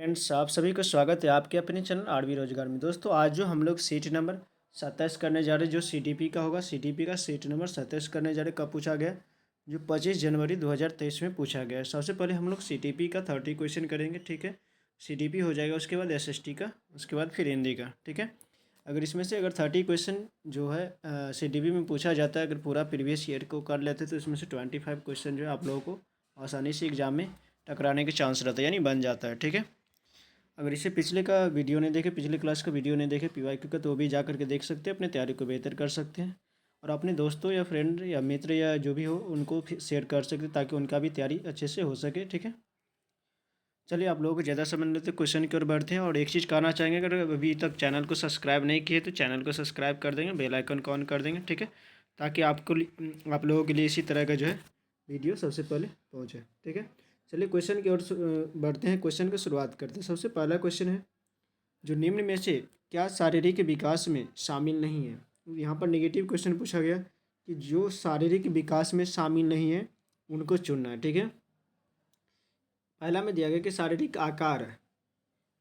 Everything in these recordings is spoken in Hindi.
फ्रेंड्स, आप सभी को स्वागत है आपके अपने चैनल आरवी रोजगार में। दोस्तों, आज जो हम लोग सीट नंबर 27 करने जा रहे हैं, जो सीटीपी का होगा, सीटीपी का सीट नंबर 27 करने जा रहे हैं। कब पूछा गया? जो 25 जनवरी 2023 में पूछा गया है। सबसे पहले हम लोग सीटीपी का 30 क्वेश्चन करेंगे, ठीक है। सीटीपी हो जाएगा, उसके बाद एसएसटी का, उसके बाद फिर हिंदी का, ठीक है। अगर इसमें से अगर 30 क्वेश्चन जो है सीटीपी में पूछा जाता है, अगर पूरा प्रीवियस ईयर को कर लेते तो इसमें से 25 क्वेश्चन जो है आप लोगों को आसानी से एग्जाम में टकराने के चांस रहता है, यानी बन जाता है, ठीक है। अगर इसे पिछले का वीडियो नहीं देखे, पिछले क्लास का वीडियो नहीं देखे पीवाईक्यू का, तो वो भी जा करके देख सकते हैं, अपने तैयारी को बेहतर कर सकते हैं और अपने दोस्तों या फ्रेंड या मित्र या जो भी हो उनको शेयर कर सकते हैं, ताकि उनका भी तैयारी अच्छे से हो सके, ठीक है। चलिए, आप लोगों को ज़्यादा समय लेते क्वेश्चन की ओर बढ़ते हैं। और एक चीज़ कहना चाहेंगे, अगर अभी तक चैनल को सब्सक्राइब नहीं किए तो चैनल को सब्सक्राइब कर देंगे, बेल आइकन को ऑन कर देंगे, ठीक है, ताकि आप लोगों के लिए इसी तरह का जो है वीडियो सबसे पहले पहुँचे, ठीक है। चलिए क्वेश्चन की ओर बढ़ते हैं, क्वेश्चन की शुरुआत करते हैं। सबसे पहला क्वेश्चन है, जो निम्न में से क्या शारीरिक विकास में शामिल नहीं है? यहाँ पर नेगेटिव क्वेश्चन पूछा गया कि जो शारीरिक विकास में शामिल नहीं है उनको चुनना है, ठीक है। पहला में दिया गया कि शारीरिक आकार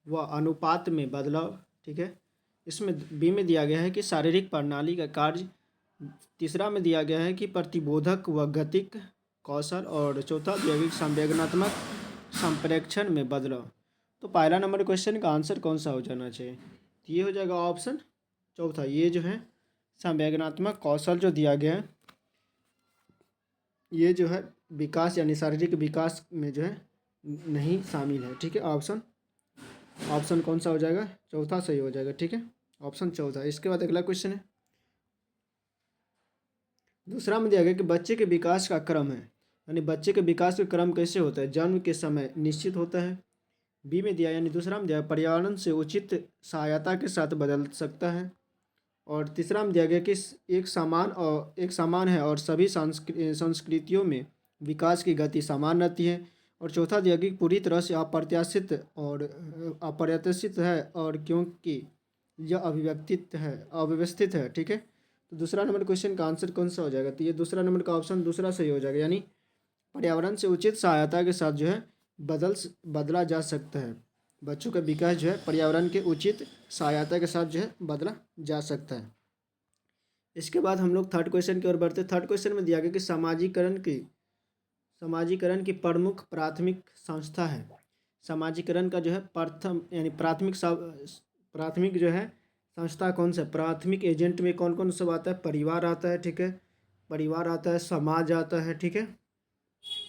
व अनुपात में बदलाव, ठीक है। इसमें बी में दिया गया है कि शारीरिक प्रणाली का कार्य। तीसरा में दिया गया है कि प्रतिबोधक व गतिक कौशल। और चौथा दिया गया कि संवेदनात्मक संप्रेक्षण में बदलाव। तो पहला नंबर क्वेश्चन का आंसर कौन सा हो जाना चाहिए? तो ये हो जाएगा ऑप्शन चौथा, ये जो है संवेदनात्मक कौशल जो दिया गया है, ये जो है विकास यानी शारीरिक विकास में जो है नहीं शामिल है, ठीक है। ऑप्शन कौन सा हो जाएगा? चौथा सही हो जाएगा, ठीक है, ऑप्शन चौथा। इसके बाद अगला क्वेश्चन है, दूसरा में दिया गया कि बच्चे के विकास का क्रम है, यानी बच्चे के विकास का क्रम कैसे होता है? जन्म के समय निश्चित होता है। बी में दिया, यानी दूसरा में दिया पर्यावरण से उचित सहायता के साथ बदल सकता है। और तीसरा में दिया गया कि एक समान है और सभी संस्कृतियों में विकास की गति समान रहती है। और चौथा दिया कि पूरी तरह से अप्रत्याशित है और क्योंकि यह अव्यवस्थित है, ठीक है। तो दूसरा नंबर क्वेश्चन का आंसर कौन सा हो जाएगा? तो ये दूसरा नंबर का ऑप्शन दूसरा सही हो जाएगा, यानी पर्यावरण से उचित सहायता के साथ जो है बदला जा सकता है। बच्चों का विकास जो है पर्यावरण के उचित सहायता के साथ जो है बदला जा सकता है। इसके बाद हम लोग थर्ड क्वेश्चन की ओर बढ़ते हैं। थर्ड क्वेश्चन में दिया गया कि समाजीकरण की प्रमुख प्राथमिक संस्था है। समाजीकरण का जो है प्रथम यानी प्राथमिक जो है संस्था कौन सा? प्राथमिक एजेंट में कौन कौन सब आता है? परिवार आता है, ठीक है, परिवार आता है, समाज आता है, ठीक है,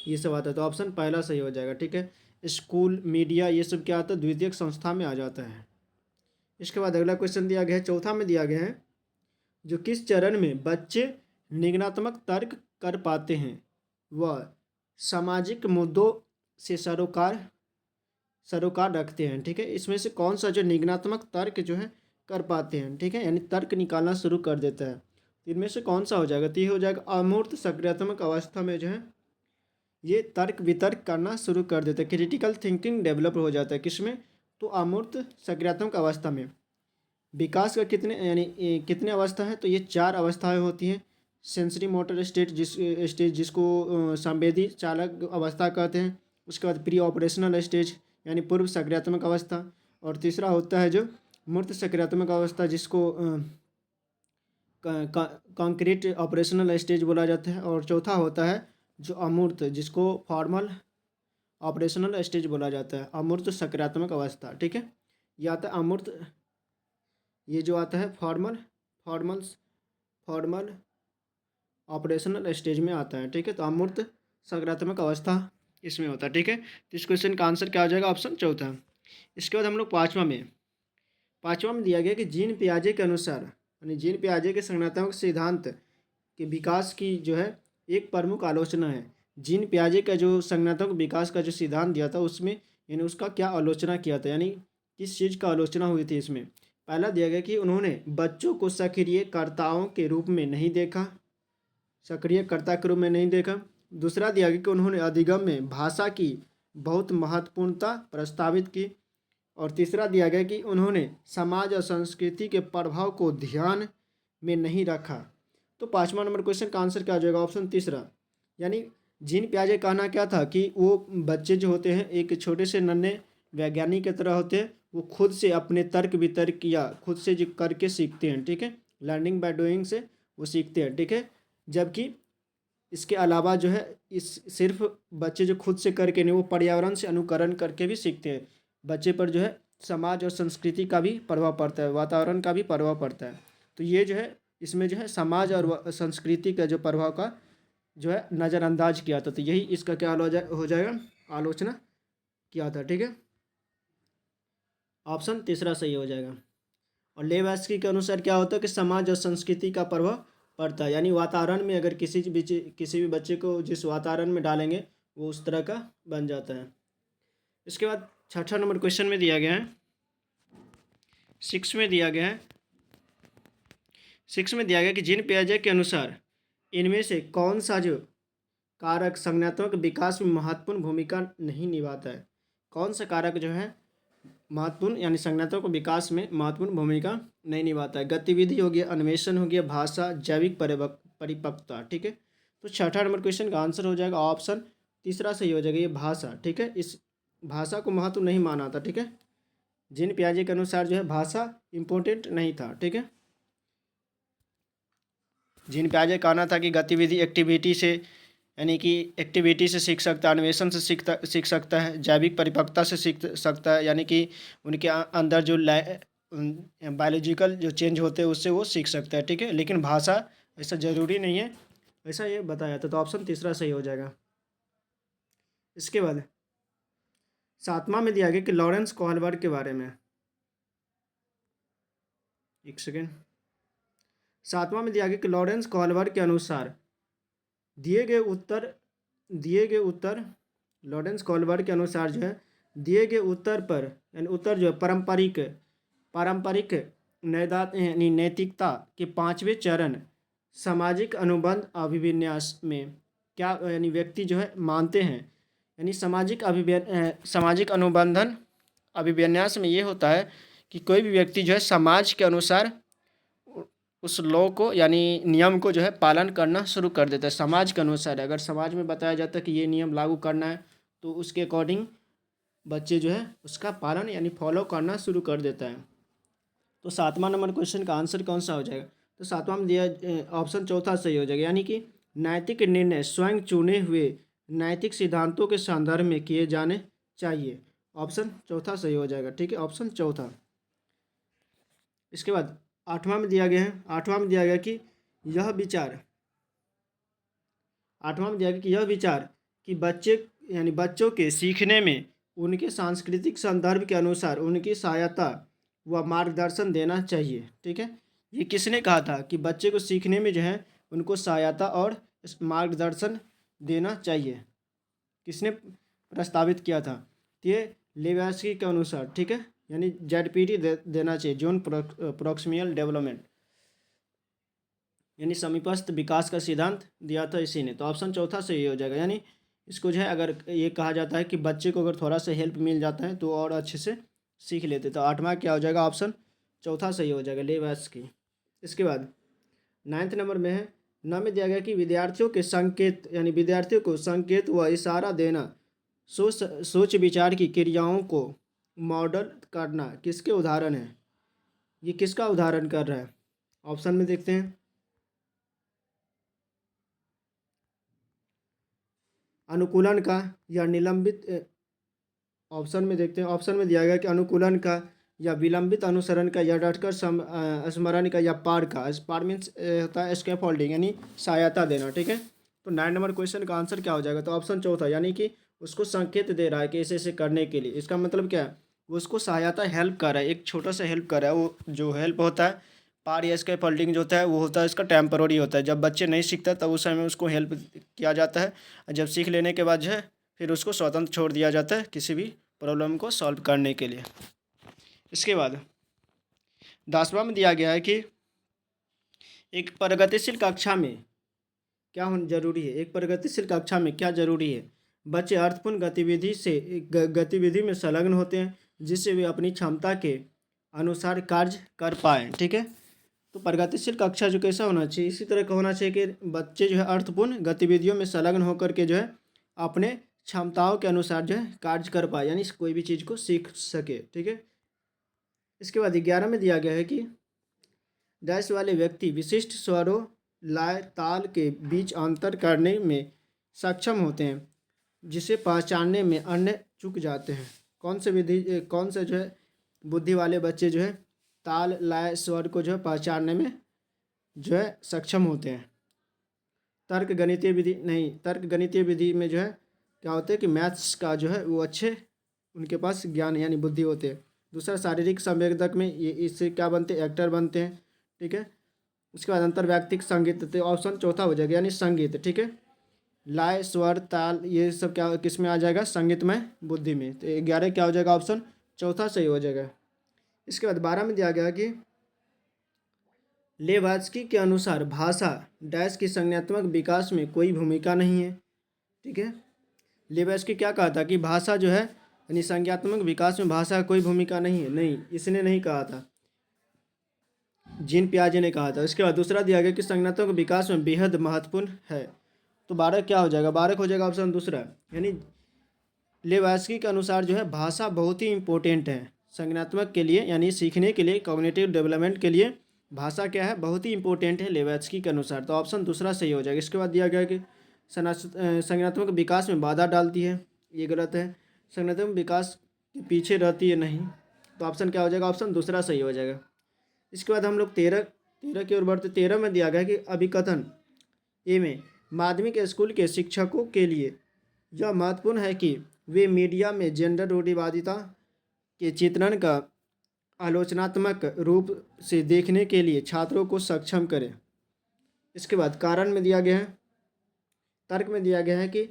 ये सब आता है। तो ऑप्शन पहला सही हो जाएगा, ठीक है। स्कूल, मीडिया, ये सब क्या आता है? द्वितीयक संस्था में आ जाता है। इसके बाद अगला क्वेश्चन दिया गया है, चौथा में दिया गया है, जो किस चरण में बच्चे निगनात्मक तर्क कर पाते हैं वह सामाजिक मुद्दों से सरोकार रखते हैं, ठीक है। इसमें से कौन सा जो निगनात्मक तर्क जो है कर पाते हैं, ठीक है, यानी तर्क निकालना शुरू कर देता है, तो इनमें से कौन सा हो जाएगा? तो ये हो जाएगा अमूर्त सक्रियात्मक अवस्था में जो है ये तर्क वितर्क करना शुरू कर देता है, क्रिटिकल थिंकिंग डेवलप हो जाता है। किसमें? तो अमूर्त सक्रियात्मक अवस्था में। विकास का कितने अवस्था है? तो ये 4 अवस्थाएं होती हैं। सेंसरी मोटर स्टेज जिसको संवेदी चालक अवस्था कहते हैं। उसके बाद प्री ऑपरेशनल स्टेज यानी पूर्व सक्रियात्मक अवस्था। और तीसरा होता है जो मूर्त सक्रियात्मक अवस्था, जिसको कॉन्क्रीट ऑपरेशनल स्टेज बोला जाता है। और चौथा होता है जो अमूर्त, जिसको फॉर्मल ऑपरेशनल स्टेज बोला जाता है, अमूर्त सकारात्मक अवस्था, ठीक है। यह आता है अमूर्त, ये जो आता है फॉर्मल ऑपरेशनल स्टेज में आता है, ठीक है। तो अमूर्त सकारात्मक अवस्था इसमें होता है, ठीक है। तो इस क्वेश्चन का आंसर क्या हो जाएगा? ऑप्शन चौथा। इसके बाद हम लोग पाँचवा में दिया गया कि जीन पियाजे के अनुसार, यानी जीन पियाजे के संज्ञानात्मक सिद्धांत के विकास की जो है एक प्रमुख आलोचना है। जीन पियाजे का जो संज्ञानात्मक विकास का जो सिद्धांत दिया था उसमें, यानी उसका क्या आलोचना किया था, यानी किस चीज़ का आलोचना हुई थी इसमें? पहला दिया गया कि उन्होंने बच्चों को सक्रियकर्ताओं के रूप में नहीं देखा, सक्रियकर्ता के रूप में नहीं देखा। दूसरा दिया गया कि उन्होंने अधिगम में भाषा की बहुत महत्वपूर्णता प्रस्तावित की। और तीसरा दिया गया कि उन्होंने समाज और संस्कृति के प्रभाव को ध्यान में नहीं रखा। तो पाँचवा नंबर क्वेश्चन का आंसर क्या हो जाएगा? ऑप्शन तीसरा, यानी जीन पियाजे कहना क्या था कि वो बच्चे जो होते हैं एक छोटे से नन्हे वैज्ञानिक की तरह होते हैं, वो खुद से अपने तर्क वितर्क या खुद से जो करके सीखते हैं, ठीक है, लर्निंग बाय डूइंग से वो सीखते हैं, ठीक है। जबकि इसके अलावा जो है इस सिर्फ बच्चे जो खुद से करके नहीं, वो पर्यावरण से अनुकरण करके भी सीखते हैं। बच्चे पर जो है समाज और संस्कृति का भी प्रभाव पड़ता है, वातावरण का भी प्रभाव पड़ता है। तो ये जो है इसमें जो है समाज और संस्कृति का जो प्रभाव का जो है नज़रअंदाज किया था। तो यही इसका क्या हो जाएगा, आलोचना किया था, ठीक है। ऑप्शन तीसरा सही हो जाएगा। और लेवास्की के अनुसार क्या होता है कि समाज और संस्कृति का प्रभाव पड़ता है, यानी वातावरण में अगर किसी भी बच्चे को जिस वातावरण में डालेंगे वो उस तरह का बन जाता है। इसके बाद 6 नंबर क्वेश्चन में दिया गया है, 6 में दिया गया है, 6 में दिया गया कि जिन पियाजे के अनुसार इनमें से कौन सा जो कारक संज्ञानात्मक विकास में महत्वपूर्ण भूमिका नहीं निभाता है। कौन सा कारक जो है महत्वपूर्ण यानी संज्ञानात्मक विकास में महत्वपूर्ण भूमिका नहीं निभाता है। गतिविधि हो गया, अन्वेषण हो गया, भाषा, जैविक परिपक्वता, ठीक है। तो 6 नंबर क्वेश्चन का आंसर हो जाएगा ऑप्शन तीसरा सही हो जाएगा, ये भाषा, ठीक है। इस भाषा को महत्व नहीं माना था, ठीक है। जिन पियाजे के अनुसार जो है भाषा इम्पोर्टेंट नहीं था, ठीक है। जिन पियाजे कहना था कि गतिविधि एक्टिविटी से यानी कि एक्टिविटी से सीख सकता है, अन्वेषण से सीख सकता है, जैविक परिपक्वता से सीख सकता है, यानी कि उनके अंदर जो बायोलॉजिकल जो चेंज होते हैं उससे वो सीख सकता है, ठीक है। लेकिन भाषा ऐसा ज़रूरी नहीं है, ऐसा ये बताया था। तो ऑप्शन तीसरा सही हो जाएगा। इसके बाद 7वां में दिया गया कि लॉरेंस कोहलबर्ग के बारे में, एक सेकेंड, 7वां में दिया गया कि लॉरेंस कोहलबर्ग के अनुसार दिए गए उत्तर लॉरेंस कोहलबर्ग के अनुसार जो है दिए गए उत्तर पर यानी उत्तर जो है पारंपरिक यानी नैतिकता के 5वें चरण सामाजिक अनुबंध अभिविन्यास में क्या यानी व्यक्ति जो है मानते हैं, यानी सामाजिक अनुबंधन अभिविन्यास में ये होता है कि कोई भी व्यक्ति जो है समाज के अनुसार उस लॉ को यानी नियम को जो है पालन करना शुरू कर देता है। समाज के अनुसार अगर समाज में बताया जाता है कि ये नियम लागू करना है तो उसके अकॉर्डिंग बच्चे जो है उसका पालन यानी फॉलो करना शुरू कर देता है। तो 7वां नंबर क्वेश्चन का आंसर कौन सा हो जाएगा, तो 7वां में दिया ऑप्शन चौथा सही हो जाएगा, यानी कि नैतिक निर्णय स्वयं चुने हुए नैतिक सिद्धांतों के संदर्भ में किए जाने चाहिए। ऑप्शन चौथा सही हो जाएगा, ठीक है, ऑप्शन चौथा। इसके बाद 8वां में दिया गया कि यह विचार 8वां में दिया गया कि यह विचार कि बच्चों के सीखने में उनके सांस्कृतिक संदर्भ के अनुसार उनकी सहायता व मार्गदर्शन देना चाहिए, ठीक है। ये किसने कहा था कि बच्चे को सीखने में जो है उनको सहायता और मार्गदर्शन देना चाहिए, किसने प्रस्तावित किया था, ये लेवास्की के अनुसार, ठीक है, यानी ZPD देना चाहिए, जोन प्रोक्सिमल डेवलपमेंट यानी समीपस्थ विकास का सिद्धांत दिया था इसी ने। तो ऑप्शन चौथा सही हो जाएगा, यानी इसको जो है अगर ये कहा जाता है कि बच्चे को अगर थोड़ा सा हेल्प मिल जाता है तो और अच्छे से सीख लेते। तो 8वां क्या हो जाएगा, ऑप्शन चौथा सही हो जाएगा, लेवास्की। इसके बाद 9th नंबर में है, 9 में दिया गया कि विद्यार्थियों को संकेत व इशारा देना सोच विचार की क्रियाओं को मॉडल करना किसके उदाहरण है, ये किसका उदाहरण कर रहा है। ऑप्शन में देखते हैं, अनुकूलन का या निलंबित ऑप्शन में देखते हैं, ऑप्शन में दिया गया कि अनुकूलन का या विलंबित अनुसरण का या डटकर स्मरण का या पार मीन्स होता है स्कैफोल्डिंग यानी सहायता देना, ठीक है। तो 9 नंबर क्वेश्चन का आंसर क्या हो जाएगा, तो ऑप्शन चौथा, यानी कि उसको संकेत दे रहा है कि ऐसे करने के लिए। इसका मतलब क्या है, वो उसको सहायता हेल्प कर रहा है, एक छोटा सा हेल्प कर रहा है। वो जो हेल्प होता है पार या स्कैफोल्डिंग जो होता है वो होता है इसका टेम्पररी होता है। जब बच्चे नहीं सीखता तब उस समय उसको हेल्प किया जाता है, और जब सीख लेने के बाद जो है फिर उसको स्वतंत्र छोड़ दिया जाता है किसी भी प्रॉब्लम को सॉल्व करने के लिए। इसके बाद 10वां में दिया गया है कि एक प्रगतिशील कक्षा में क्या जरूरी है, एक प्रगतिशील कक्षा में क्या जरूरी है। बच्चे अर्थपूर्ण गतिविधि में संलग्न होते हैं जिससे वे अपनी क्षमता के अनुसार कार्य कर पाएँ, ठीक है। तो प्रगतिशील कक्षा जो कैसा होना चाहिए, इसी तरह का होना चाहिए कि बच्चे जो है अर्थपूर्ण गतिविधियों में संलग्न होकर के जो है अपने क्षमताओं के अनुसार जो है कार्य कर पाए, यानी कोई भी चीज़ को सीख सके। ठीक है। इसके बाद 11 में दिया गया है कि डैश वाले व्यक्ति विशिष्ट स्वरों, लय, ताल के बीच अंतर करने में सक्षम होते हैं, जिसे पहचानने में अन्य चूक जाते हैं। कौन से जो है बुद्धि वाले बच्चे जो है ताल, लय, स्वर को जो है पहचानने में जो है सक्षम होते हैं। तर्क गणितीय विधि में जो है क्या होता है कि मैथ्स का जो है वो अच्छे उनके पास ज्ञान यानी बुद्धि होते हैं। दूसरा, शारीरिक संवेदक में ये इससे क्या बनते हैं, एक्टर बनते हैं। ठीक है। उसके बाद अंतर्व्यक्तिक संगीत, तो ऑप्शन चौथा हो जाएगा यानी संगीत। ठीक है। लय, स्वर, ताल ये सब क्या किस में आ जाएगा, संगीत में, बुद्धि में। तो 11 क्या हो जाएगा, ऑप्शन चौथा सही हो जाएगा। इसके बाद 12 में दिया गया कि लेवात्स्की के अनुसार भाषा डैश की संज्ञात्मक विकास में कोई भूमिका नहीं है। ठीक है। लेवात्स्की क्या कहा था कि भाषा जो है यानी संज्ञात्मक विकास में भाषा का कोई भूमिका नहीं है। नहीं, इसने नहीं कहा था, जीन पियाजे ने कहा था। इसके बाद दूसरा दिया गया कि संज्ञात्मक विकास में बेहद महत्वपूर्ण है। तो 12 क्या हो जाएगा, 12 हो जाएगा ऑप्शन दूसरा, यानी लेवात्स्की के अनुसार जो है भाषा बहुत ही इंपॉर्टेंट है संज्ञानात्मक के लिए, यानी सीखने के लिए, कॉग्निटिव डेवलपमेंट के लिए भाषा क्या है, बहुत ही इंपॉर्टेंट है लेवात्स्की के अनुसार। तो ऑप्शन दूसरा सही हो जाएगा। इसके बाद दिया गया कि संज्ञानात्मक विकास में बाधा डालती है, ये गलत है। संज्ञानात्मक विकास के पीछे रहती है, नहीं। तो ऑप्शन क्या हो जाएगा, ऑप्शन दूसरा सही हो जाएगा। इसके बाद हम लोग 13 की ओर बढ़ते। 13 में दिया गया कि अभिकथन ए में माध्यमिक स्कूल के शिक्षकों के लिए यह महत्वपूर्ण है कि वे मीडिया में जेंडर रूढ़िवादिता के चित्रण का आलोचनात्मक रूप से देखने के लिए छात्रों को सक्षम करें। इसके बाद कारण में दिया गया है, तर्क में दिया गया है कि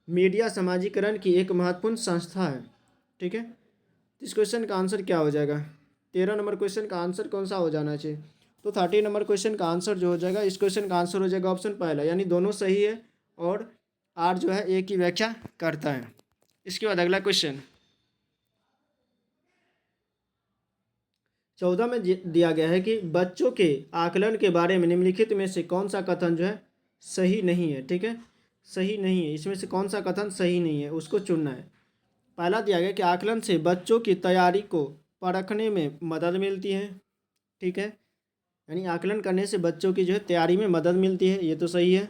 मीडिया समाजीकरण की एक महत्वपूर्ण संस्था है। ठीक है। इस क्वेश्चन का आंसर क्या हो जाएगा, 13 नंबर क्वेश्चन का आंसर कौन सा हो जाना चाहिए। तो 30 नंबर क्वेश्चन का आंसर जो हो जाएगा, इस क्वेश्चन का आंसर हो जाएगा ऑप्शन पहला, यानी दोनों सही है और आर जो है एक ही व्याख्या करता है। इसके बाद अगला क्वेश्चन 14 में दिया गया है कि बच्चों के आकलन के बारे में निम्नलिखित में से कौन सा कथन जो है सही नहीं है। ठीक है, सही नहीं है, इसमें से कौन सा कथन सही नहीं है उसको चुनना है। पहला दिया गया कि आकलन से बच्चों की तैयारी को परखने में मदद मिलती है। ठीक है, यानी आकलन करने से बच्चों की जो है तैयारी में मदद मिलती है, ये तो सही है।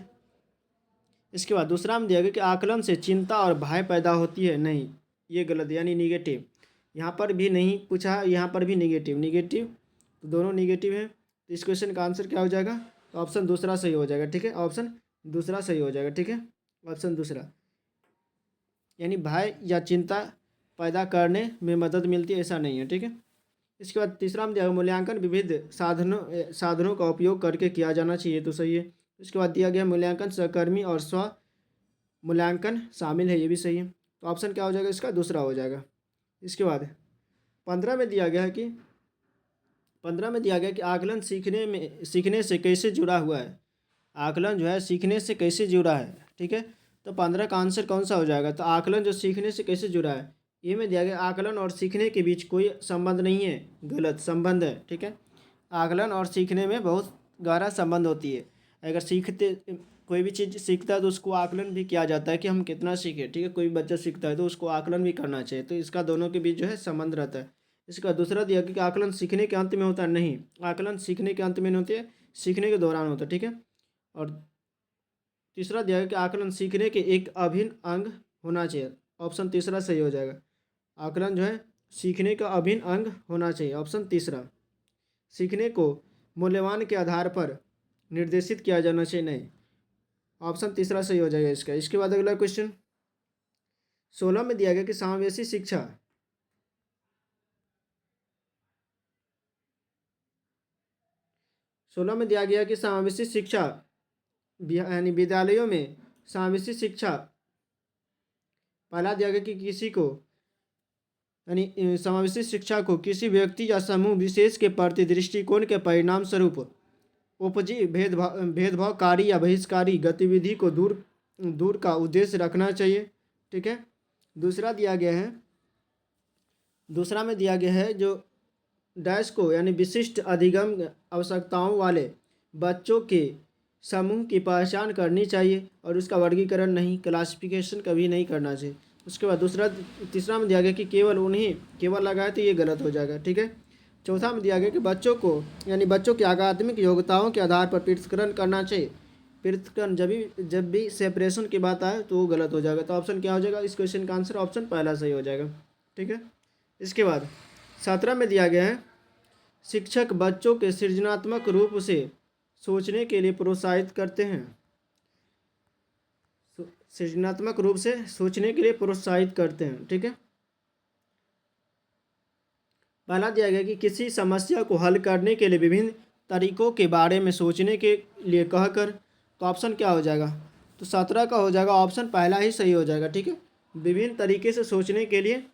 इसके बाद दूसरा में दिया गया कि आकलन से चिंता और भय पैदा होती है, नहीं, ये गलत, यानी निगेटिव। यहाँ पर भी नहीं पूछा, यहाँ पर भी निगेटिव, तो दोनों निगेटिव है। तो इस क्वेश्चन का आंसर क्या हो जाएगा, तो ऑप्शन दूसरा सही हो जाएगा। ठीक है, ऑप्शन दूसरा सही हो जाएगा। ठीक है, ऑप्शन दूसरा, यानी भय या चिंता पैदा करने में मदद मिलती है, ऐसा नहीं है। ठीक है। इसके बाद तीसरा में दिया मूल्यांकन विविध साधनों का उपयोग करके किया जाना चाहिए, तो सही है। इसके बाद दिया गया मूल्यांकन सहकर्मी और स्व मूल्यांकन शामिल है, ये भी सही है। तो ऑप्शन क्या हो जाएगा इसका, दूसरा हो जाएगा। इसके बाद 15 में दिया गया है कि 15 में दिया गया कि आकलन सीखने से कैसे जुड़ा हुआ है। आकलन जो है सीखने से कैसे जुड़ा है। ठीक है, तो 15 का आंसर कौन सा हो जाएगा, तो आकलन जो सीखने से कैसे जुड़ा है, ये में दिया गया आकलन और सीखने के बीच कोई संबंध नहीं है, गलत संबंध है। ठीक है, आकलन और सीखने में बहुत गहरा संबंध होती है। अगर कोई भी चीज़ सीखता है तो उसको आकलन भी किया जाता है कि हम कितना सीखे। ठीक है, कोई बच्चा सीखता है तो उसको आकलन भी करना चाहिए, तो इसका दोनों के बीच जो है संबंध रहता है। इसका दूसरा दिया कि आकलन सीखने के अंत में होता है, नहीं, आकलन सीखने के अंत में नहीं होती है, सीखने के दौरान होता है। ठीक है, और तीसरा दिया गया कि आकलन सीखने के एक अभिन्न अंग होना चाहिए, ऑप्शन तीसरा सही हो जाएगा। आकलन जो है सीखने का अभिन्न अंग होना चाहिए, ऑप्शन तीसरा। सीखने को मूल्यवान के आधार पर निर्देशित किया जाना चाहिए, नहीं, ऑप्शन तीसरा सही हो जाएगा इसका। इसके बाद अगला क्वेश्चन 16 में दिया गया कि समावेशी शिक्षा 16 में दिया गया कि समावेशी शिक्षा यानी विद्यालयों में समावेशी शिक्षा, पहला दिया गया कि किसी को यानी समावेशी शिक्षा को किसी व्यक्ति या समूह विशेष के प्रति दृष्टिकोण के परिणाम स्वरूप उपजी भेदभावकारी या बहिष्कारी गतिविधि को दूर का उद्देश्य रखना चाहिए। ठीक है, दूसरा में दिया गया है जो डैश को यानी विशिष्ट अधिगम आवश्यकताओं वाले बच्चों के समूह की पहचान करनी चाहिए और उसका वर्गीकरण नहीं, क्लासिफिकेशन कभी नहीं करना चाहिए। उसके बाद तीसरा में दिया गया कि केवल लगाए तो ये गलत हो जाएगा, ठीक है। चौथा में दिया गया कि बच्चों की अकादमिक योग्यताओं के आधार पर पृथक्करण करना चाहिए। पृथक्करण जब भी सेपरेशन की बात आए तो वो गलत हो जाएगा। तो ऑप्शन क्या हो जाएगा इस क्वेश्चन का आंसर? ऑप्शन पहला सही हो जाएगा, ठीक है। इसके बाद 17 में दिया गया है शिक्षक बच्चों के सृजनात्मक रूप से सोचने के लिए प्रोत्साहित करते हैं। सृजनात्मक रूप से सोचने के लिए प्रोत्साहित करते हैं, ठीक है। पहला दिया गया कि किसी समस्या को हल करने के लिए विभिन्न तरीकों के बारे में सोचने के लिए कहकर। तो ऑप्शन क्या हो जाएगा? तो 17 का हो जाएगा ऑप्शन पहला ही सही हो जाएगा, ठीक है। विभिन्न तरीके से सोचने के लिए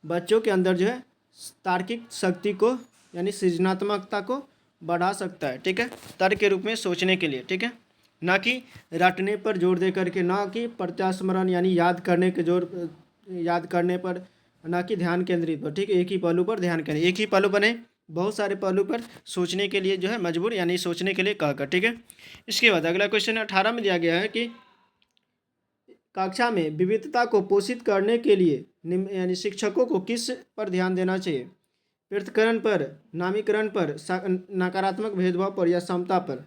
बच्चों के अंदर जो है तार्किक शक्ति को यानी सृजनात्मकता को बढ़ा सकता है, ठीक है। तर्क के रूप में सोचने के लिए, ठीक है, ना कि रटने पर जोर दे करके, ना कि प्रत्यास्मरण यानी याद करने पर, ना कि ध्यान केंद्रित पर, ठीक है। एक ही पहलू पर ध्यान केंद्रित, एक ही पहलू पर नहीं, बहुत सारे पहलू पर सोचने के लिए जो है मजबूर यानी सोचने के लिए कहकर, ठीक है। इसके बाद अगला क्वेश्चन 18 में दिया गया है कि कक्षा में विविधता को पोषित करने के लिए यानी शिक्षकों को किस पर ध्यान देना चाहिए? पृथक्करण पर, नामीकरण पर, नकारात्मक भेदभाव पर या समता पर?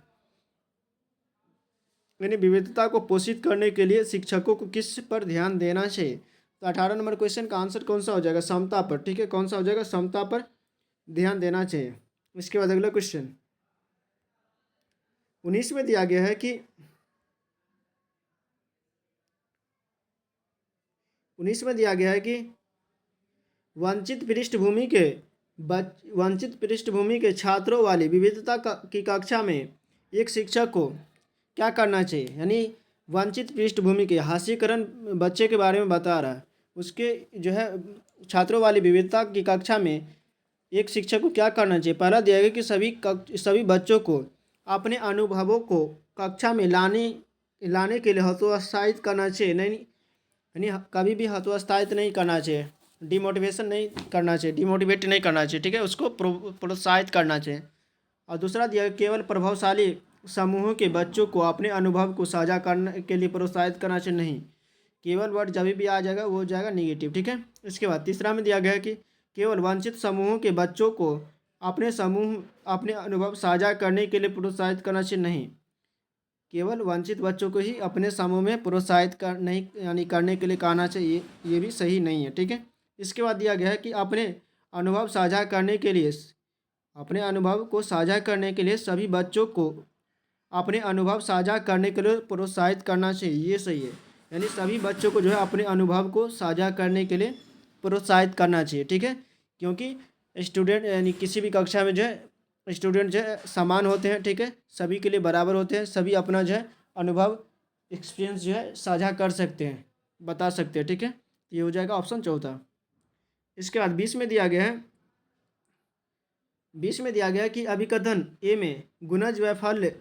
यानी विविधता को पोषित करने के लिए शिक्षकों को किस पर ध्यान देना चाहिए? तो 18 नंबर क्वेश्चन का आंसर कौन सा हो जाएगा? समता पर, ठीक है। कौन सा हो जाएगा? समता पर ध्यान देना चाहिए। इसके बाद अगला क्वेश्चन 19 में दिया गया है कि 19 में दिया गया है कि वंचित पृष्ठभूमि के छात्रों वाली की कक्षा में एक शिक्षक को क्या करना चाहिए? यानी वंचित पृष्ठभूमि के हास्यकरण बच्चे के बारे में बता रहा है, उसके जो है छात्रों वाली विविधता की कक्षा में एक शिक्षक को क्या करना चाहिए? पहला दिया गया कि सभी बच्चों को अपने अनुभवों को कक्षा में लाने के लिए हतोत्साहित करना चाहिए, नहीं यानी कभी भी हतोत्साहित नहीं करना चाहिए, डिमोटिवेट नहीं करना चाहिए, ठीक है। उसको प्रोत्साहित करना चाहिए। और दूसरा दिया गया केवल प्रभावशाली समूहों के बच्चों को अपने अनुभव को साझा करने के लिए प्रोत्साहित करना चाहिए, नहीं। केवल वर्ड जब भी आ जाएगा वो हो जाएगा निगेटिव, ठीक है। इसके बाद तीसरा में दिया गया है कि केवल वंचित समूहों के बच्चों को अपने अनुभव साझा करने के लिए प्रोत्साहित करना चाहिए, नहीं। केवल वंचित बच्चों को ही अपने समूह में प्रोत्साहित करने के लिए कहना चाहिए, ये भी सही नहीं है, ठीक है। इसके बाद दिया गया है कि अपने अनुभव को साझा करने के लिए सभी बच्चों को अपने अनुभव साझा करने के लिए प्रोत्साहित करना चाहिए, ये सही है। यानी सभी बच्चों को जो है अपने अनुभव को साझा करने के लिए प्रोत्साहित करना चाहिए, ठीक है। क्योंकि स्टूडेंट यानी किसी भी कक्षा में जो है स्टूडेंट जो है समान होते हैं, ठीक है, सभी के लिए बराबर होते हैं, सभी अपना जो है अनुभव एक्सपीरियंस जो है साझा कर सकते हैं, बता सकते हैं, ठीक है। ये हो जाएगा ऑप्शन चौथा। इसके बाद 20 में दिया गया है कि अभिकथन ए में गुणज वैफल्य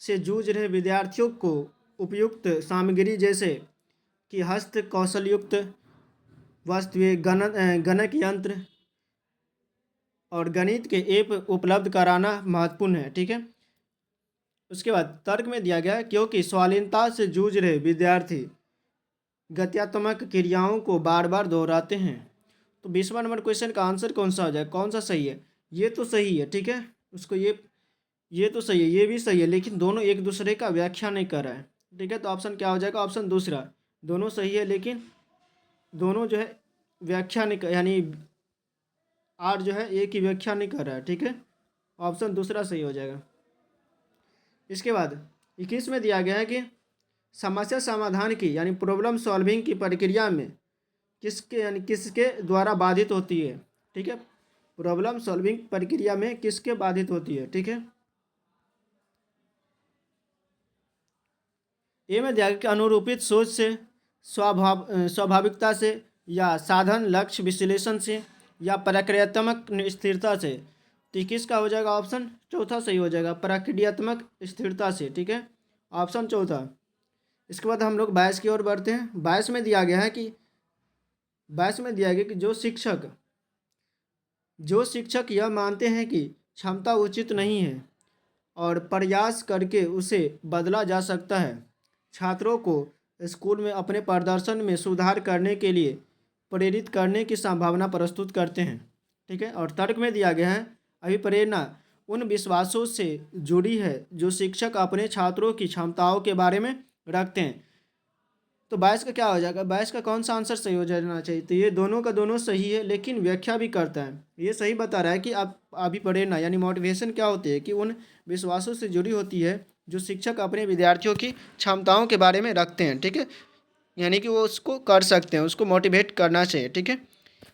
से जूझ रहे विद्यार्थियों को उपयुक्त सामग्री जैसे कि हस्त कौशलयुक्त वस्तुएं, गणक यंत्र और गणित के ऐप उपलब्ध कराना महत्वपूर्ण है, ठीक है। उसके बाद तर्क में दिया गया क्योंकि स्वालीनता से जूझ रहे विद्यार्थी गत्यात्मक क्रियाओं को बार बार दोहराते हैं। तो 20वां नंबर क्वेश्चन का आंसर कौन सा हो जाए? कौन सा सही है? ये तो सही है, ठीक है। उसको ये तो सही है, ये भी सही है, लेकिन दोनों एक दूसरे का व्याख्या नहीं कर रहा है, ठीक है। तो ऑप्शन क्या हो जाएगा? ऑप्शन दूसरा। दोनों सही है लेकिन दोनों जो है व्याख्या नहीं कर, यानी आर जो है एक ही व्याख्या नहीं कर रहा है, ठीक है। ऑप्शन दूसरा सही हो जाएगा। इसके बाद 21 में दिया गया है कि समस्या समाधान की यानी प्रॉब्लम सॉल्विंग की प्रक्रिया में किसके द्वारा बाधित होती है, ठीक है। प्रॉब्लम सॉल्विंग प्रक्रिया में किसके बाधित होती है, ठीक है। ए में दिया गया कि अनुरूपित सोच से, स्वाभाविकता से, या साधन लक्ष्य विश्लेषण से, या प्रक्रियात्मक स्थिरता से। तो किसका हो जाएगा? ऑप्शन चौथा सही हो जाएगा, प्रक्रियात्मक स्थिरता से, ठीक है। ऑप्शन चौथा। इसके बाद हम लोग 22 की ओर बढ़ते हैं। 22 में दिया गया कि जो शिक्षक यह मानते हैं कि क्षमता उचित नहीं है और प्रयास करके उसे बदला जा सकता है। छात्रों को स्कूल में अपने प्रदर्शन में सुधार करने के लिए प्रेरित करने की संभावना प्रस्तुत करते हैं। ठीक है, और तर्क में दिया गया है अभिप्रेरणा उन विश्वासों से जुड़ी है जो शिक्षक अपने छात्रों की क्षमताओं के बारे में रखते हैं। तो 22 का क्या हो जाएगा, 22 का कौन सा आंसर सही हो जाना चाहिए? तो ये दोनों का दोनों सही है, लेकिन व्याख्या भी करता है। ये सही बता रहा है कि आप अभिप्रेरणा यानी मोटिवेशन क्या होती है कि उन विश्वासों से जुड़ी होती है जो शिक्षक अपने विद्यार्थियों की क्षमताओं के बारे में रखते हैं। ठीक है, यानी कि वो उसको कर सकते हैं, उसको मोटिवेट करना चाहिए। ठीक है,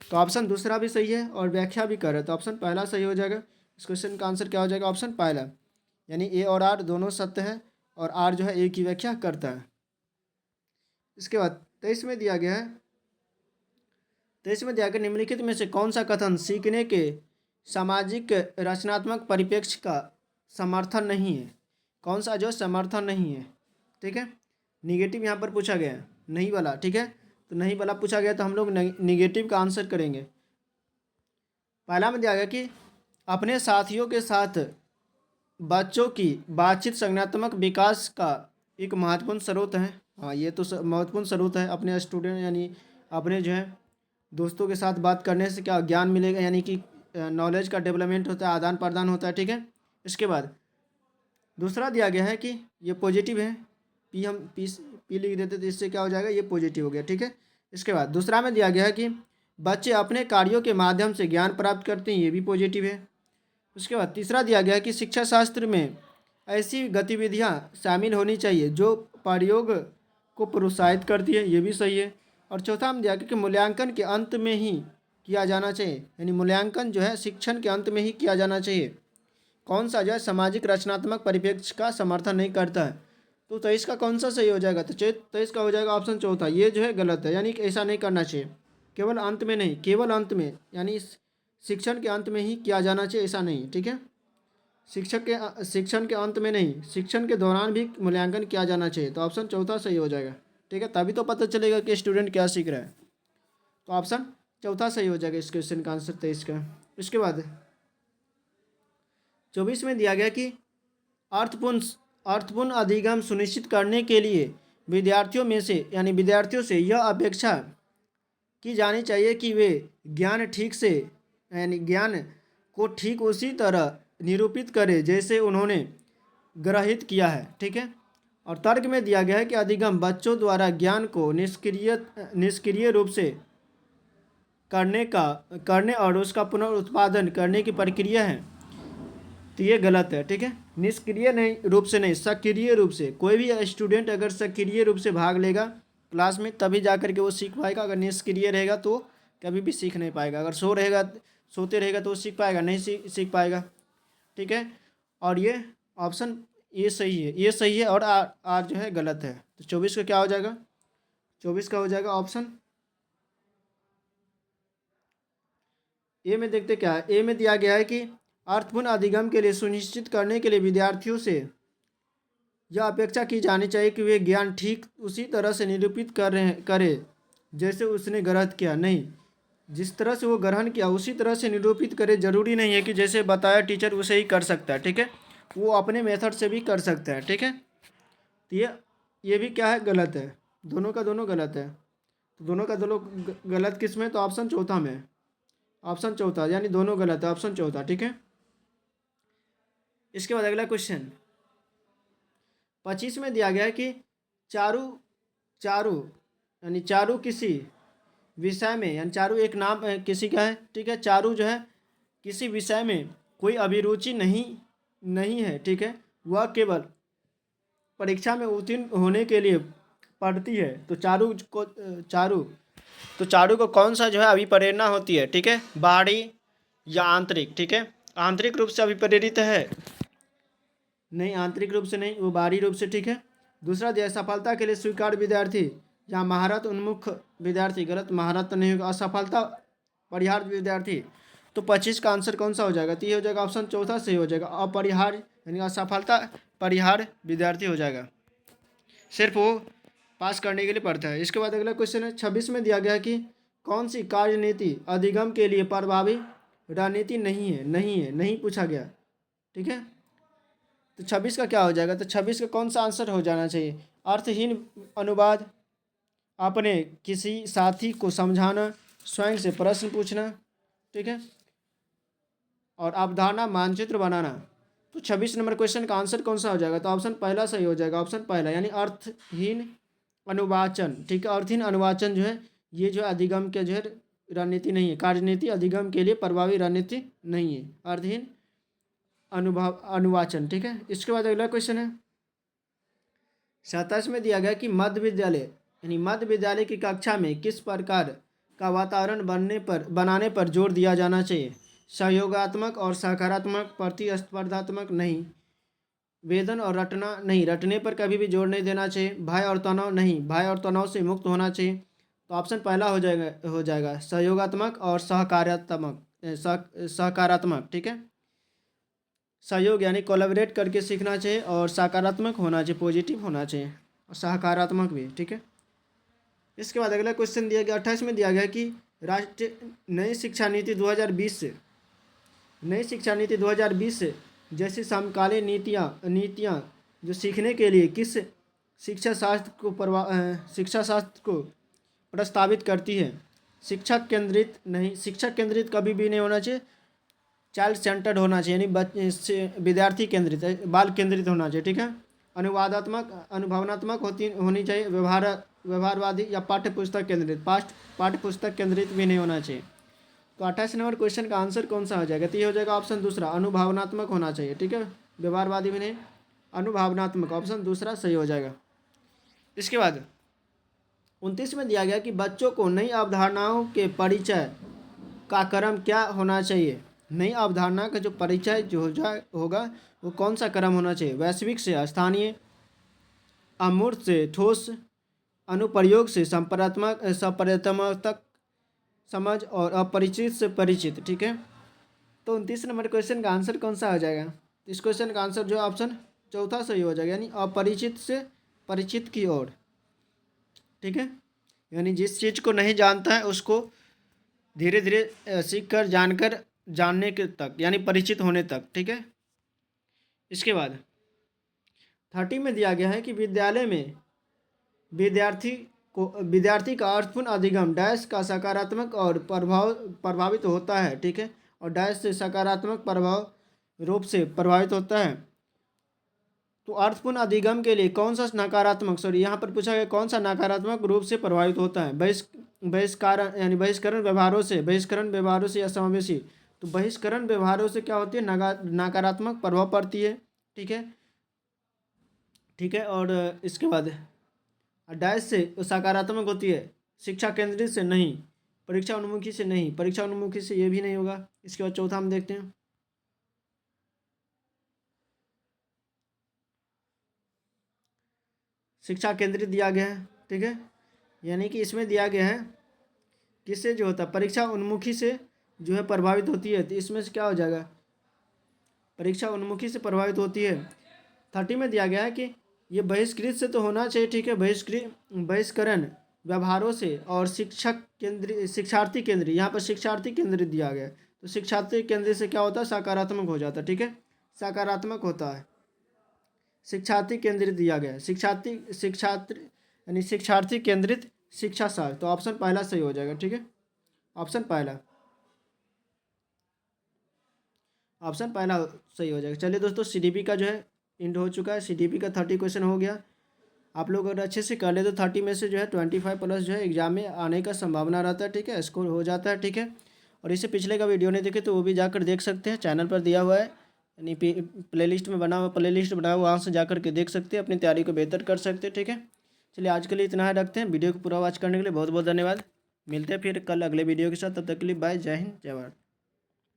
तो ऑप्शन दूसरा भी सही है और व्याख्या भी कर रहा है, तो ऑप्शन पहला सही हो जाएगा। इस क्वेश्चन का आंसर क्या हो जाएगा? ऑप्शन पहला, यानी ए और आर दोनों सत्य है और आर जो है ए की व्याख्या करता है। इसके बाद 23 में दिया गया है, 23 में दिया गया निम्नलिखित में से कौन सा कथन सीखने के सामाजिक रचनात्मक परिप्रेक्ष्य का समर्थन नहीं है? कौन सा जो समर्थन नहीं है? ठीक है, निगेटिव यहाँ पर पूछा गया है, नहीं वाला। ठीक है, तो नहीं वाला पूछा गया तो हम लोग निगेटिव का आंसर करेंगे। पहला में दिया गया कि अपने साथियों के साथ बच्चों की बातचीत संज्ञानात्मक विकास का एक महत्वपूर्ण स्रोत है। हाँ, ये तो महत्वपूर्ण स्रोत है। अपने स्टूडेंट यानी अपने जो है दोस्तों के साथ बात करने से क्या ज्ञान मिलेगा, यानी कि नॉलेज का डेवलपमेंट होता है, आदान प्रदान होता है। ठीक है, इसके बाद दूसरा दिया गया है कि ये पॉजिटिव है, पी हम पी लिख देते तो इससे क्या हो जाएगा, ये पॉजिटिव हो गया। ठीक है, इसके बाद दूसरा में दिया गया है कि बच्चे अपने कार्यों के माध्यम से ज्ञान प्राप्त करते हैं, ये भी पॉजिटिव है। उसके बाद तीसरा दिया गया है कि शिक्षा शास्त्र में ऐसी गतिविधियां शामिल होनी चाहिए जो प्रयोग को प्रोत्साहित करती है, ये भी सही है। और चौथा में दिया गया कि मूल्यांकन के अंत में ही किया जाना चाहिए, यानी मूल्यांकन जो है शिक्षण के अंत में ही किया जाना चाहिए। कौन सा जो है सामाजिक रचनात्मक परिप्रेक्ष्य का समर्थन नहीं करता है? तो 23 का कौन सा सही हो जाएगा? तो 23 का हो जाएगा ऑप्शन चौथा, ये जो है गलत है, यानी कि ऐसा नहीं करना चाहिए। केवल अंत में नहीं, केवल अंत में यानी शिक्षण के अंत में ही किया जाना चाहिए, ऐसा नहीं। ठीक है, शिक्षण के अंत में नहीं, शिक्षण के दौरान भी मूल्यांकन किया जाना चाहिए, तो ऑप्शन चौथा सही हो जाएगा। ठीक है, तभी तो पता चलेगा कि स्टूडेंट क्या सीख रहा है। तो ऑप्शन चौथा सही हो जाएगा इस क्वेश्चन का आंसर 23 का। इसके बाद 24 में दिया गया कि अर्थपूर्ण अधिगम सुनिश्चित करने के लिए विद्यार्थियों में से यानी विद्यार्थियों से यह अपेक्षा की जानी चाहिए कि वे ज्ञान ठीक से यानी ज्ञान को ठीक उसी तरह निरूपित करें जैसे उन्होंने ग्रहित किया है। ठीक है, और तर्क में दिया गया है कि अधिगम बच्चों द्वारा ज्ञान को निष्क्रिय रूप से करने और उसका पुनरुत्पादन करने की प्रक्रिया है, तो ये गलत है। ठीक है, निष्क्रिय नहीं रूप से नहीं, सक्रिय रूप से। कोई भी स्टूडेंट अगर सक्रिय रूप से भाग लेगा क्लास में तभी जा करके वो सीख पाएगा। अगर निष्क्रिय रहेगा तो कभी भी सीख नहीं पाएगा। अगर सोते रहेगा तो वो सीख पाएगा, नहीं सीख पाएगा। ठीक है, और ये ऑप्शन ये सही है, ये सही है और आर जो है गलत है। तो 24 का क्या हो जाएगा? 24 का हो जाएगा ऑप्शन ए में। देखते क्या है, ए में दिया गया है कि अर्थपूर्ण अधिगम के लिए सुनिश्चित करने के लिए विद्यार्थियों से यह अपेक्षा की जानी चाहिए कि वे ज्ञान ठीक उसी तरह से निरूपित करे जैसे उसने ग्रहण किया। नहीं, जिस तरह से वो ग्रहण किया उसी तरह से निरूपित करे। जरूरी नहीं है कि जैसे बताया टीचर उसे ही कर सकता है। ठीक है, वो अपने मेथड से भी कर सकता है। ठीक है, तो ये भी क्या है, गलत है। दोनों का दोनों गलत है। तो दोनों का दोनों गलत किस में? तो ऑप्शन चौथा में। ऑप्शन चौथा यानी दोनों गलत है, ऑप्शन चौथा। ठीक है, इसके बाद अगला क्वेश्चन 25 में दिया गया है कि चारू चारू यानी चारू किसी विषय में यानी चारू एक नाम किसी का है। ठीक है, चारू जो है किसी विषय में कोई अभिरुचि नहीं है। ठीक है, वह केवल परीक्षा में उत्तीर्ण होने के लिए पढ़ती है। तो चारू को कौन सा जो है अभिप्रेरणा होती है? ठीक है, बाहरी या आंतरिक? ठीक है, आंतरिक रूप से अभिप्रेरित है, नहीं आंतरिक रूप से नहीं, वो बाहरी रूप से। ठीक है, दूसरा दिया सफलता के लिए स्वीकार विद्यार्थी या महारत उन्मुख विद्यार्थी। गलत, महारत तो नहीं होगा। असफलता परिहार विद्यार्थी। तो 25 का आंसर कौन सा हो जाएगा? तो ये हो जाएगा ऑप्शन चौथा सही हो जाएगा, अपरिहार यानी असफलता परिहार विद्यार्थी हो जाएगा। सिर्फ वो पास करने के लिए पढ़ता है। इसके बाद अगला क्वेश्चन है 26 में दिया गया कि कौन सी कार्यनीति अधिगम के लिए प्रभावी रणनीति नहीं पूछा गया। ठीक है, तो 26 का क्या हो जाएगा, तो 26 का कौन सा आंसर हो जाना चाहिए, अर्थहीन अनुवाद, अपने किसी साथी को समझाना, स्वयं से प्रश्न पूछना, ठीक है, और अवधारणा मानचित्र बनाना। तो 26 नंबर क्वेश्चन का आंसर कौन सा हो जाएगा, तो ऑप्शन पहला सही हो जाएगा, ऑप्शन पहला यानी अर्थहीन अनुवाचन, ठीक है। अर्थहीन अनुवाचन जो है ये जो अधिगम के जो है रणनीति नहीं है, कार्यनीति अधिगम के लिए प्रभावी रणनीति नहीं है, अर्थहीन अनुवाचन, ठीक है। इसके बाद अगला क्वेश्चन है 27 में दिया गया कि मध्य विद्यालय यानी मध्य विद्यालय की कक्षा में किस प्रकार का वातावरण बनाने पर जोर दिया जाना चाहिए, सहयोगात्मक और सकारात्मक, प्रतिस्पर्धात्मक नहीं, वेदन और रटना नहीं, रटने पर कभी भी जोर नहीं देना चाहिए, भय और तनाव नहीं, भय और तनाव से मुक्त होना चाहिए। तो ऑप्शन पहला हो जाएगा सहयोगात्मक और सकारात्मक, ठीक है। सहयोग यानी कोलैबोरेट करके सीखना चाहिए, और सकारात्मक होना चाहिए, पॉजिटिव होना चाहिए, और सकारात्मक भी, ठीक है। इसके बाद अगला क्वेश्चन दिया गया 28 में दिया गया कि राष्ट्रीय नई शिक्षा नीति 2020 से जैसी समकालीन नीतियाँ जो सीखने के लिए किस शिक्षा शास्त्र को प्रस्तावित करती है। शिक्षक केंद्रित कभी भी नहीं होना चाहिए, चाइल्ड सेंटर्ड होना चाहिए, यानी विद्यार्थी केंद्रित, बाल केंद्रित होना चाहिए, ठीक है। अनुभवनात्मक होनी चाहिए, व्यवहारवादी या पाठ्यपुस्तक केंद्रित भी नहीं होना चाहिए। तो 28 नंबर क्वेश्चन का आंसर कौन सा हो जाएगा, तो ये हो जाएगा ऑप्शन दूसरा, अनुभावनात्मक होना चाहिए, ठीक है। व्यवहारवादी भी नहीं, अनुभावनात्मक, ऑप्शन दूसरा सही हो जाएगा। इसके बाद 29 में दिया गया कि बच्चों को नई अवधारणाओं के परिचय का क्रम क्या होना चाहिए। नई अवधारणा का जो परिचय जो होगा वो कौन सा क्रम होना चाहिए, वैश्विक से स्थानीय, अमूर्त से ठोस, अनुप्रयोग से संपर्यात्मक समझ, और अपरिचित से परिचित, ठीक है। तो 29 नंबर क्वेश्चन का आंसर कौन सा हो जाएगा, इस क्वेश्चन का आंसर जो ऑप्शन चौथा सही हो जाएगा, यानी अपरिचित से परिचित की ओर, ठीक है। यानी जिस चीज़ को नहीं जानता है उसको धीरे धीरे सीख कर जानने के तक, यानी परिचित होने तक, ठीक है। इसके बाद 30 में दिया गया है कि विद्यालय में विद्यार्थी का अर्थपूर्ण अधिगम डैश का सकारात्मक और प्रभावित होता है, ठीक है, और डैश से सकारात्मक रूप से प्रभावित होता है। तो अर्थपूर्ण अधिगम के लिए कौन सा यहाँ पर पूछा गया कौन सा नकारात्मक रूप से प्रभावित होता है, बहिष्करण व्यवहारों से या समावेशी। तो बहिष्करण व्यवहारों से क्या होती है, नकारात्मक प्रभाव पड़ती है, ठीक है। और इसके बाद डैश से सकारात्मक होती है, शिक्षा केंद्रित से नहीं, परीक्षा उन्मुखी से ये भी नहीं होगा। इसके बाद चौथा हम देखते हैं शिक्षा केंद्रित दिया गया है, ठीक है, यानी कि इसमें दिया गया है किससे जो होता है, परीक्षा उन्मुखी से जो है प्रभावित होती है। तो इसमें से क्या हो जाएगा, परीक्षा उन्मुखी से प्रभावित होती है। 30 में दिया गया है कि ये बहिष्कृत से तो होना चाहिए, ठीक है, बहिष्करण व्यवहारों से, और शिक्षार्थी केंद्रित, यहाँ पर शिक्षार्थी केंद्रित दिया गया है। तो शिक्षार्थी केंद्रित से क्या होता है, सकारात्मक हो जाता है, ठीक है, सकारात्मक होता है। शिक्षार्थी केंद्रित दिया गया है, शिक्षार्थी केंद्रित शिक्षा शास्त्र। तो ऑप्शन पहला सही हो जाएगा, ठीक है, ऑप्शन पहला सही हो जाएगा। चलिए दोस्तों, सीडीपी का जो है इंड हो चुका है, सीडीपी का 30 क्वेश्चन हो गया। आप लोग अगर अच्छे से कर ले तो 30 में से जो है 25 प्लस जो है एग्जाम में आने का संभावना रहता है, ठीक है, स्कोर हो जाता है, ठीक है। और इससे पिछले का वीडियो नहीं देखे तो वो भी जाकर देख सकते हैं, चैनल पर दिया हुआ है, यानी प्लेलिस्ट बना हुआ वहाँ से जाकर के देख सकते हैं, अपनी तैयारी को बेहतर कर सकते हैं, ठीक है। चलिए आज के लिए इतना ही रखते हैं, वीडियो को पूरा वॉच करने के लिए बहुत बहुत धन्यवाद। मिलते हैं फिर कल अगले वीडियो के साथ, तब तक के लिए बाय, जय हिंद, जय भारत।